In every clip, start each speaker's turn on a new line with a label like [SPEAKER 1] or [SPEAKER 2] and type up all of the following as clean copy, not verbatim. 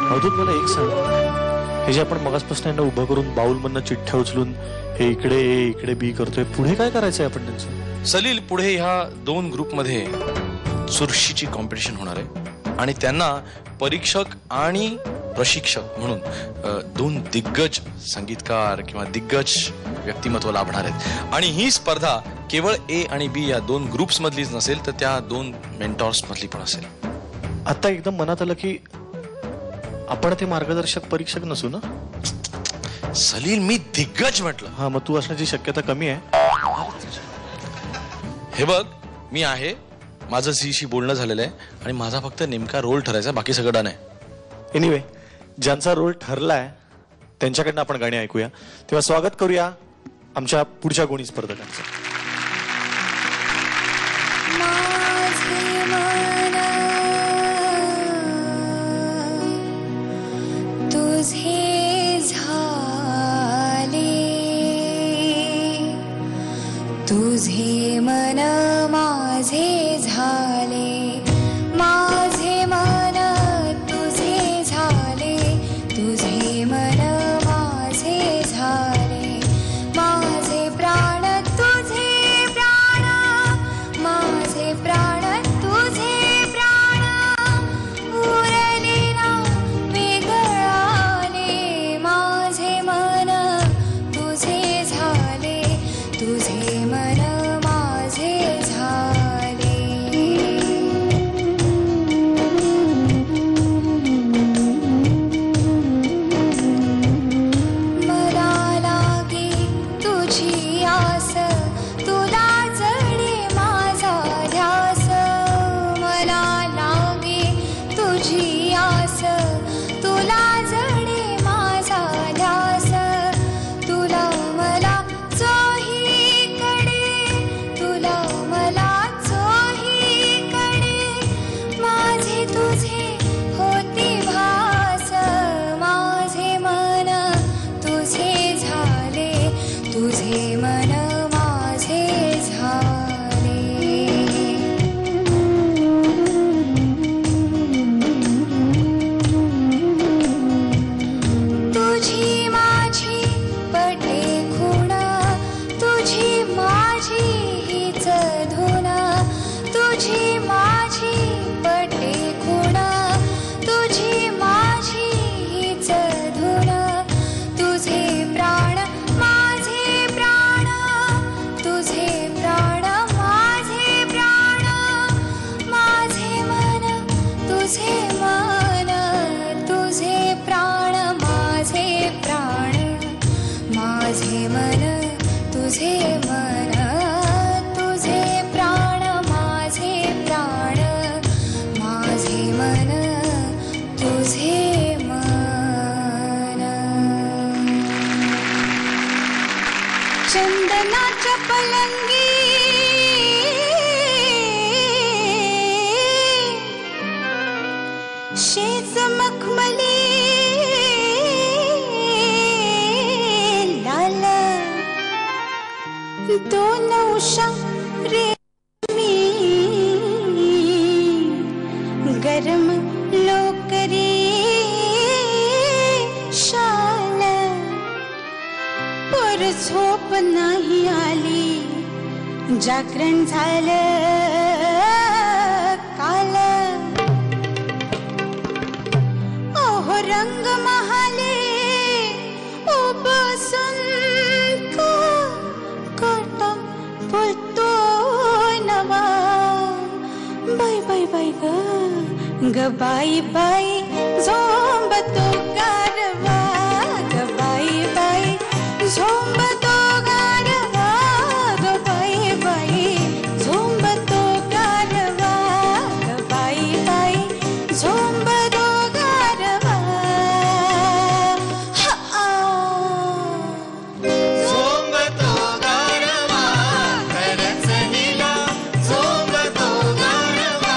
[SPEAKER 1] अवधूत मला एक सांग, हे जे आपण मगासपासून यांना उभं करून बाउल मधनं चिठ्ठ्या उचलून हे इकडे ए इकडे बी करतोय, पुढे काय करायचंय आपण त्यांचं?
[SPEAKER 2] सलील, पुढे ह्या दोन ग्रुपमध्ये चुरशीची कॉम्पिटिशन होणार आहे आणि त्यांना परीक्षक आणि प्रशिक्षक म्हणून दोन दिग्गज संगीतकार किंवा दिग्गज व्यक्तिमत्व लाभणार आहेत. आणि ही स्पर्धा केवळ ए आणि बी या दोन ग्रुप्स मधलीच नसेल, तर त्या दोन मेंटॉर्स मधली पण असेल.
[SPEAKER 1] आता एकदम मनात आलं की आपण ते मार्गदर्शक परीक्षक नसू ना.
[SPEAKER 2] सलील, मी दिग्गज म्हटलं.
[SPEAKER 1] हा, मग तू असण्याची शक्यता कमी आहे.
[SPEAKER 2] हे बघ, मी आहे, माझं झीशी बोलणं झालेलं आहे आणि माझा फक्त नेमका रोल ठरायचा, बाकी सगळं डन आहे.
[SPEAKER 1] एनिवे, ज्यांचा रोल ठरलाय त्यांच्याकडनं आपण गाणी ऐकूया. तेव्हा स्वागत करूया आमच्या पुढच्या गुणी स्पर्धकांचं.
[SPEAKER 3] तुझे मन माझे झाले, माझे मन तुझे झाले, तुझे मन माझे झाले, माझे प्राण तुझे प्राण, माझे प्राण तुझे प्राण, उरले ना वेगळाले, माझे मन तुझे झाले, तुझे मन माझे झाले. मला लागे तुझी आस, तुला जडे माझा ध्यास, मला लागे तुझी आस, तुला जडे माझा ध्यास, तुला मला तुझे होती भास, माझे मन तुझे झाले, तुझे मन माझे झाले. तुझी माझी पटे खूण, तुझी माझी हीच धून, तुझी माझी पटे खूण, तुझी माझी हीच धून, तुझे प्राण माझे प्राण, तुझे प्राण माझे प्राण, माझे मन तुझे मन, तुझे प्राण माझे प्राण, माझे मन तुझे मन, तुझे प्राण माझे प्राण, माझे मन तुझे मन. चंदनाच्या पलंगी शेज मखमली लाल, दोन उषा रेशमी गरम लोकरी शाल, पर झोप नाही आली, जागरण झालं काल. ओहो रंग महाले उबसून कटा बोलतो नवा, बाय बाय बाय ग बाई बाई झोंबतो गारवा, ग बाई बाई झोंबतो गारवा, ग बाई बाई झोंबतो गारवा, ग बाई बाई झोंबतो गारवा.
[SPEAKER 4] झोंबतो गारवा, करचनीला झोंबतो गारवा.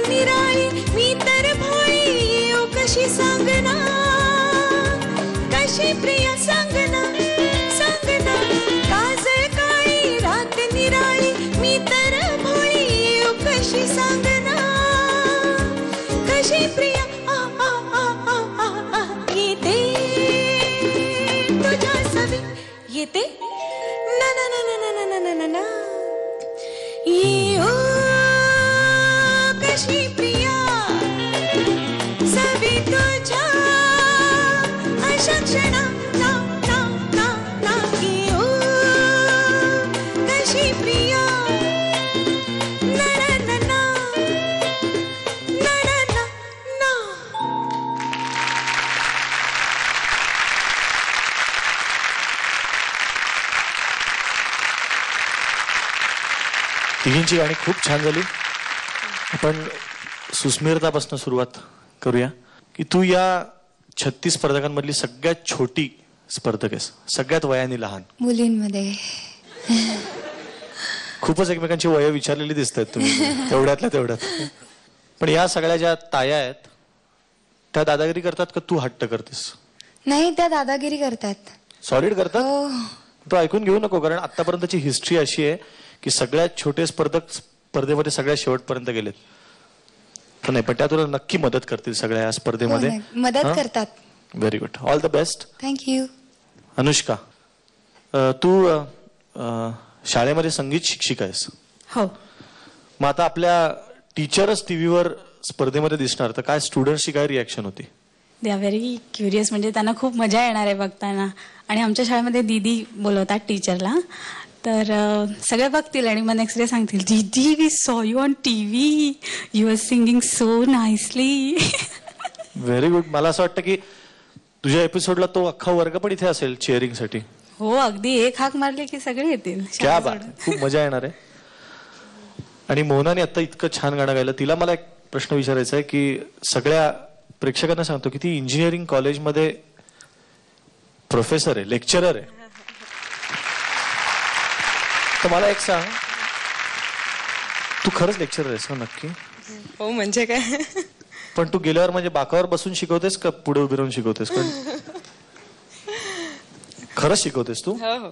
[SPEAKER 3] निराळी मी तर भोळी येऊ कशी सांगना कशी प्रिया सांगना सांगना काजळ काळी रात निराळी मी तर भोळी येऊ कशी सांगना कशी प्रिया आ आ आ आ आ आ येते तुझ्या सवी येते ना ना ना ना ना ना ना ना ना येऊ कशी प्रिया सवी तुझ्या अशा क्षणा ना ना ना ना येऊ कशी प्रिया ना ना ना ना ना ना ना ना.
[SPEAKER 1] तिघींची गाणी खूप छान झाली. आपण सुस्मिरतापासून सुरुवात करूया की तू या 36 स्पर्धकांमधली सगळ्यात छोटी स्पर्धक आहेस, सगळ्यात वयाने लहान.
[SPEAKER 5] मुलींमध्ये
[SPEAKER 1] खूपच एकमेकांची वय विचारलेली दिसत आहेत तुम्ही तेवढ्यातल्या तेवढ्यात. पण या सगळ्या ज्या ताया आहेत त्या दादागिरी करतात का तू हट्ट करतेस?
[SPEAKER 5] नाही, त्या दादागिरी करतात.
[SPEAKER 1] सॉलिड करतात.
[SPEAKER 5] हो.
[SPEAKER 1] तो ऐकून घेऊ नको, कारण आतापर्यंतची हिस्ट्री अशी आहे की सगळ्यात छोटे स्पर्धक स्पर्धेमध्ये सगळ्यात शेवटपर्यंत गेलेत. पण नाही, पण त्या तुला नक्की मदत करतील सगळ्या या स्पर्धेमध्ये.
[SPEAKER 5] हो, मदत करतात.
[SPEAKER 1] Very good, all the best.
[SPEAKER 5] Thank you.
[SPEAKER 1] Anushka, तू शाळेमध्ये संगीत शिक्षिका आहेस.
[SPEAKER 6] हो.
[SPEAKER 1] मग आता आपल्या टीचरच टीव्हीवर स्पर्धेमध्ये दिसणार, तर काय स्टुडंट्सची काय रिॲक्शन होती?
[SPEAKER 6] दे आर व्हेरी क्युरियस, म्हणजे त्यांना खूप मजा येणार आहे बघताना. आणि आमच्या शाळेमध्ये दीदी बोलवतात टीचरला, तर सगळे बघतील आणि मग नेक्स्ट डे सांगतील, दीदी we saw you on TV, you are singing so nicely.
[SPEAKER 1] Very good. मला असं वाटतं की तुझ्या एपिसोडला तो अख्खा वर्ग पण इथे असेल चेअरिंग साठी.
[SPEAKER 6] हो, अगदी एक हाक मारले की सगळे येतील.
[SPEAKER 1] क्या बात, खूप मजा येणार आहे. आणि मोहनाने आता इतकं छान गाणं गायलं, तिला मला एक प्रश्न विचारायचा आहे की सगळ्या प्रेक्षकांना सांगतो की ती इंजिनिअरिंग कॉलेजमध्ये प्रोफेसर आहे, लेक्चरर आहे. तर मला एक सांग, तू खरंच लेक्चरर आहेस ना नक्की?
[SPEAKER 7] हो, म्हणजे काय?
[SPEAKER 1] पण तू गेल्यावर म्हणजे बाकावर बसून शिकवतेस का पुढे उभी राहून शिकवतेस? पण खरंच शिकवतेस तू?
[SPEAKER 7] हो हो.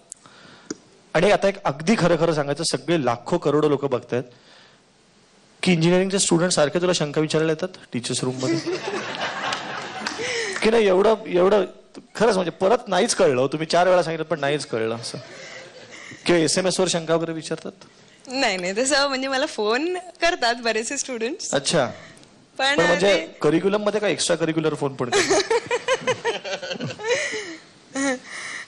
[SPEAKER 1] आणि आता एक अगदी खरं खरं सांगायचं, सगळे लाखो करोडो लोक बघतायत की इंजिनिअरिंगचे स्टुडंट सारखे तुला शंका विचारायला येतात टीचर्स रूम मध्ये की नाही? एवढं खरंच म्हणजे परत नाहीच कळलं, तुम्ही 4 वेळा सांगितलं पण नाहीच कळलं असं, किंवा SMS वर शंका वगैरे विचारतात?
[SPEAKER 7] नाही, तसं म्हणजे मला फोन करतात बरेचसे स्टुडंट.
[SPEAKER 1] अच्छा.
[SPEAKER 7] पण
[SPEAKER 1] पण म्हणजे करिक्युलम मध्ये काय एक्स्ट्रा करिक्युलर फोन पण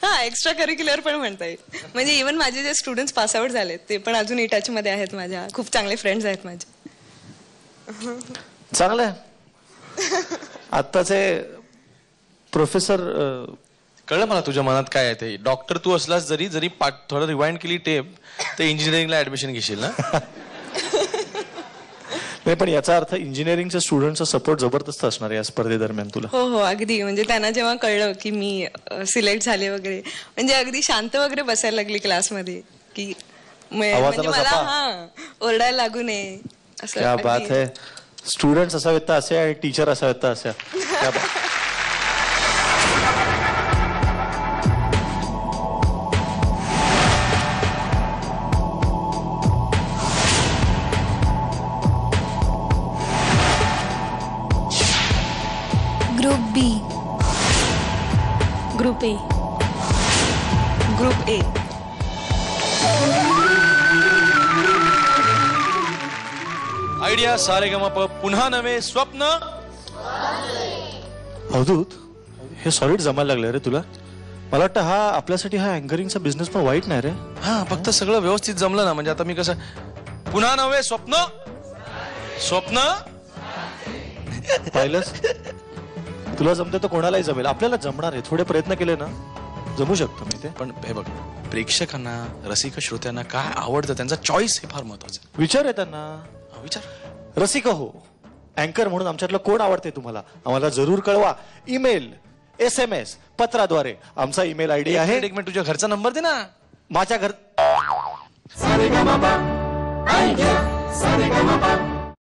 [SPEAKER 7] हा, एक्स्ट्रा करिक्युलर पण म्हणता येईल. म्हणजे इव्हन माझे जे स्टुडंट्स पासआउट झालेत ते पण अजून इटाची मध्ये आहेत. माझ्या खूप चांगले फ्रेंड्स आहेत माझे.
[SPEAKER 1] चांगलं आहे. आत्ताचे प्रोफेसर.
[SPEAKER 2] कळलं मला तुझ्या मनात काय आहे ते. डॉक्टर तू असलास जरी जरी थोडं रिवाइंड केली टेप तर इंजिनिअरिंगला ऍडमिशन घेशील ना?
[SPEAKER 1] नाही, पण याचा अर्थ इंजिनिअरिंगच्या स्टुडंटचा सपोर्ट जबरदस्त असणार या स्पर्धेदरम्यान तुला.
[SPEAKER 7] हो हो, अगदी. म्हणजे त्यांना जेव्हा कळलं की मी सिलेक्ट झाले वगैरे, म्हणजे अगदी शांत वगैरे बसायला लागली क्लासमध्ये की म्हणजे मला ओरडायला लागू नये असं.
[SPEAKER 1] क्या बात है. स्टुडंट्स असावेत तर असे आणि टीचर असावेत तर असे. क्या बात.
[SPEAKER 5] Group B.
[SPEAKER 6] Group A.
[SPEAKER 7] Group A.
[SPEAKER 2] Idea Sa Re Ga Ma Pa पुन्हा नवे स्वप्न.
[SPEAKER 1] अवधूत, हे सॉलिड जमायला लागलं रे तुला. मला वाटतं हा आपल्यासाठी हा अँकरिंगचा बिझनेस पण वाईट नाही रे.
[SPEAKER 2] हा, फक्त सगळं व्यवस्थित जमलं ना. म्हणजे आता मी कसं पुन्हा नवे स्वप्न स्वप्न
[SPEAKER 1] पाहिलंस, तुला जमते तर कोणालाही जमेल. आपल्याला जमणार आहे, थोडे प्रयत्न केले ना जमू शकतो मी ते.
[SPEAKER 2] पण हे बघ, प्रेक्षकांना रसिक श्रोत्यांना काय आवडतं त्यांचा चॉईस हे फार महत्वाचं.
[SPEAKER 1] विचार आहे त्यांना.
[SPEAKER 2] विचार.
[SPEAKER 1] रसिक हो, अँकर म्हणून आमच्यातलं कोण आवडते तुम्हाला? आम्हाला जरूर कळवा. ईमेल, SMS, पत्राद्वारे. आमचा ईमेल ID आहे.
[SPEAKER 2] एक मिनिट, तुझ्या घरचा नंबर दे ना.
[SPEAKER 1] माझ्या घर.
[SPEAKER 4] सारेगमप आयडिया सारेगमप